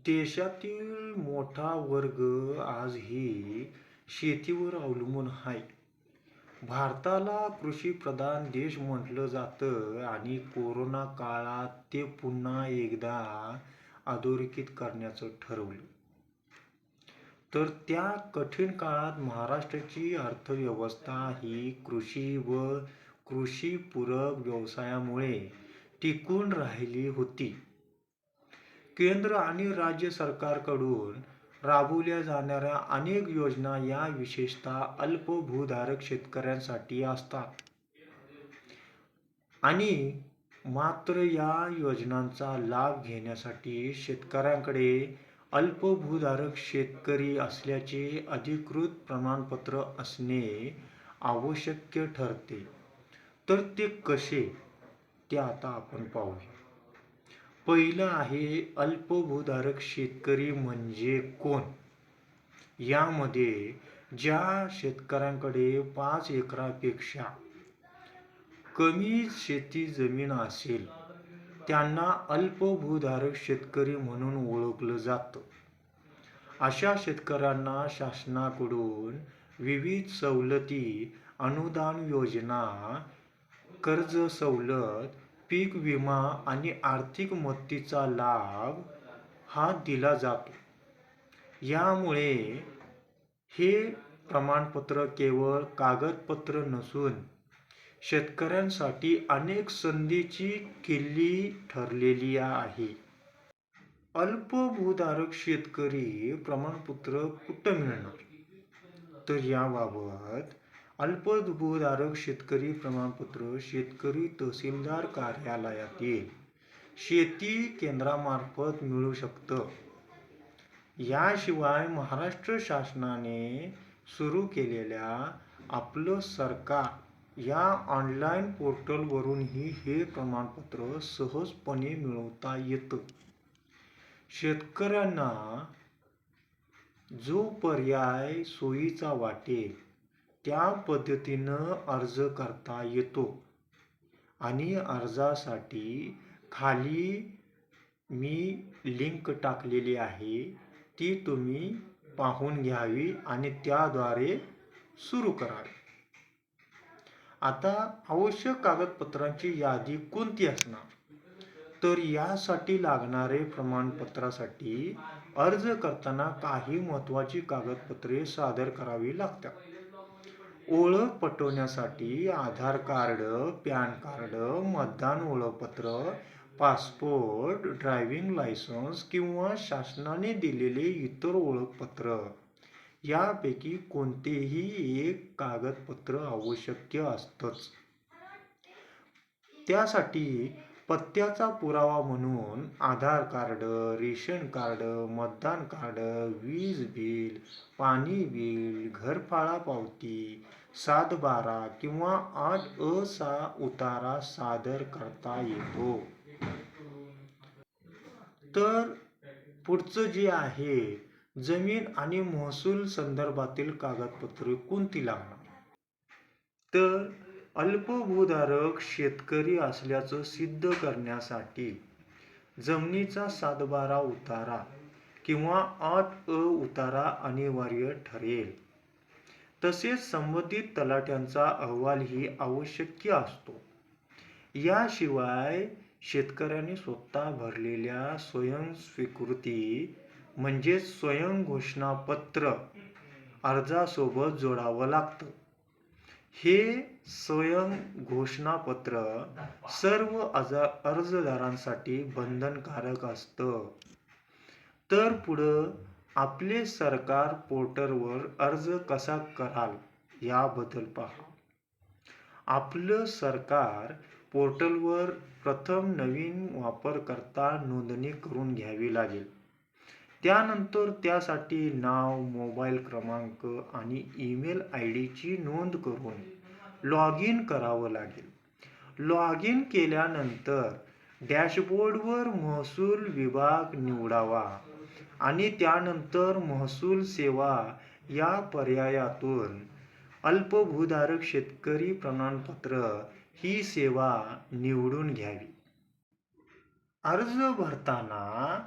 देशातील मोठा वर्ग आजही शेतीवर अवलंबून आहे. भारताला कृषीप्रधान देश म्हटलं जातं आणि कोरोना काळात ते पुन्हा एकदा अधोरेखित करण्याचं ठरवलं. तर त्या कठीण काळात महाराष्ट्राची अर्थव्यवस्था ही कृषी व कृषीपूरक व्यवसायामुळे टिकून राहिली होती. केंद्र आणि राज्य सरकारकडून राबवल्या जाणाऱ्या अनेक योजना या विशेषतः अल्पभूधारक शेतकऱ्यांसाठी असतात आणि मात्र या योजनांचा लाभ घेण्यासाठी शेतकऱ्यांकडे अल्पभूधारक शेतकरी असल्याचे अधिकृत प्रमाणपत्र असणे आवश्यक ठरते. तर ते कसे ते आता आपण पाहूया. पहिलं आहे अल्पभूधारक शेतकरी म्हणजे कोण? यामध्ये ज्या शेतकऱ्यांकडे 5 एकरापेक्षा कमी शेती जमीन असेल त्यांना अल्पभूधारक शेतकरी म्हणून ओळखलं जातं. अशा शेतकऱ्यांना शासनाकडून विविध सवलती, अनुदान योजना, कर्ज सवलत, पीक विमा आणि आर्थिक मदतीचा लाभ हा दिला जातो. यामुळे हे प्रमाणपत्र केवळ कागदपत्र नसून शेतकऱ्यांसाठी अनेक संधीची किल्ली ठरलेली आहे. अल्पभूधारक शेतकरी प्रमाणपत्र कुठं मिळणार? तर याबाबत अल्पभूधारक शेतकरी प्रमाणपत्र शेतकरी तहसीलदार कार्यालयातील शेती केंद्रामार्फत मिळू शकतं. याशिवाय महाराष्ट्र शासनाने सुरू केलेल्या आपलं सरकार या ऑनलाईन पोर्टलवरूनही हे प्रमाणपत्र सहजपणे मिळवता येतं. शेतकऱ्यांना जो पर्याय सोयीचा वाटेल त्या पद्धतीनं अर्ज करता येतो आणि अर्जासाठी खाली मी लिंक टाकलेली आहे, ती तुम्ही पाहून घ्यावी आणि त्याद्वारे सुरू करावी. आता आवश्यक कागदपत्रांची यादी कोणती असणार? तर यासाठी लागणारे प्रमाणपत्रासाठी अर्ज करताना काही महत्त्वाची कागदपत्रे सादर करावी लागतात. ओळख पटवण्यासाठी आधार कार्ड, पॅन कार्ड, मतदान ओळखपत्र, पासपोर्ट, ड्रायव्हिंग लायसन्स किंवा शासनाने दिलेले इतर ओळखपत्र यापैकी कोणतेही एक कागदपत्र आवश्यक असतंच. त्यासाठी पत्त्याचा पुरावा म्हणून आधार कार्ड, रेशन कार्ड, मतदान कार्ड, वीज बिल, पाणी बिल, घरफाळा पावती, 7/12 किंवा 8A उतारा सादर करता येतो. तर पुढचं जे आहे, जमीन आणि महसूल संदर्भातील कागदपत्रे कोणती लागणार? तर अल्पभूधारक शेतकरी असल्याचं सिद्ध करण्यासाठी जमिनीचा 7/12 उतारा किंवा 8A उतारा अनिवार्य ठरेल. तसेच संबंधित तलाठ्यांचा अहवालही आवश्यक असतो. याशिवाय शेतकऱ्यांनी स्वतः भरलेल्या स्वयंस्वीकृती म्हणजेच स्वयं घोषणापत्र अर्जासोबत जोडावं लागतं. हे स्वयं घोषणापत्र सर्व अर्जदारांसाठी बंधनकारक असतं. तर पुढं आपले सरकार पोर्टलवर अर्ज कसा कराल याबद्दल पहा. आपलं सरकार पोर्टलवर प्रथम नवीन वापरकर्ता नोंदणी करून घ्यावी लागेल. त्यानंतर त्यासाठी नाव, मोबाईल क्रमांक आणि ईमेल ID ची नोंद करून लॉग इन करावं लागेल. लॉग इन केल्यानंतर डॅशबोर्डवर महसूल विभाग निवडावा आणि त्यानंतर महसूल सेवा या पर्यायातून अल्पभूधारक शेतकरी प्रमाणपत्र ही सेवा निवडून घ्यावी. अर्ज भरताना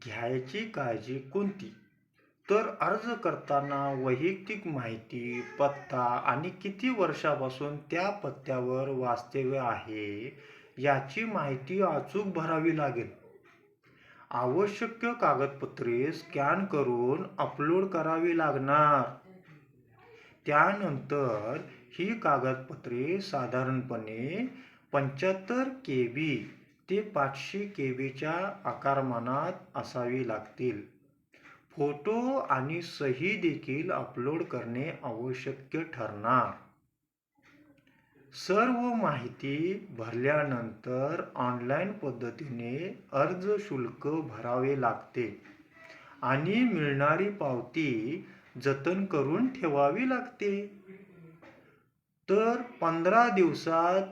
घ्यायची काळजी कोणती? तर अर्ज करताना वैयक्तिक माहिती, पत्ता आणि किती वर्षापासून त्या पत्त्यावर वास्तव्य आहे याची माहिती अचूक भरावी लागेल. आवश्यक कागदपत्रे स्कॅन करून अपलोड करावी लागणार. त्यानंतर ही कागदपत्रे साधारणपणे 75 KB ते 500 KB आकारमानात असावी लागतील. फोटो आणि सही देखील अपलोड करणे आवश्यक ठरणार. सर्व माहिती भरल्यानंतर ऑनलाईन पद्धतीने अर्ज शुल्क भरावे लागते आणि मिळणारी पावती जतन करून ठेवावी लागते. तर 15 दिवसात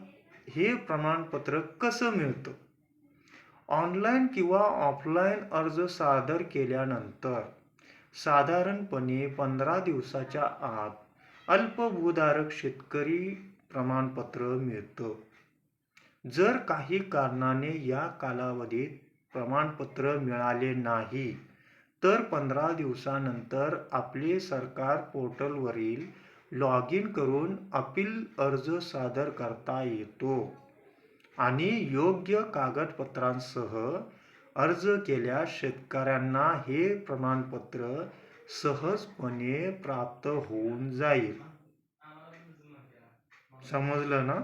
हे प्रमाणपत्र कसं मिळतं? ऑनलाईन किंवा ऑफलाईन अर्ज सादर केल्यानंतर साधारणपणे 15 दिवसाच्या आत अल्पभूधारक शेतकरी प्रमाणपत्र मिळतं. जर काही कारणाने या कालावधीत प्रमाणपत्र मिळाले नाही तर 15 दिवसानंतर आपले सरकार पोर्टलवरील लॉग इन करून अपील अर्ज सादर करता येतो आणि योग्य कागदपत्रांसह अर्ज केल्यास शेतकऱ्यांना हे प्रमाणपत्र सहजपणे प्राप्त होऊन जाईल. समजलं ना?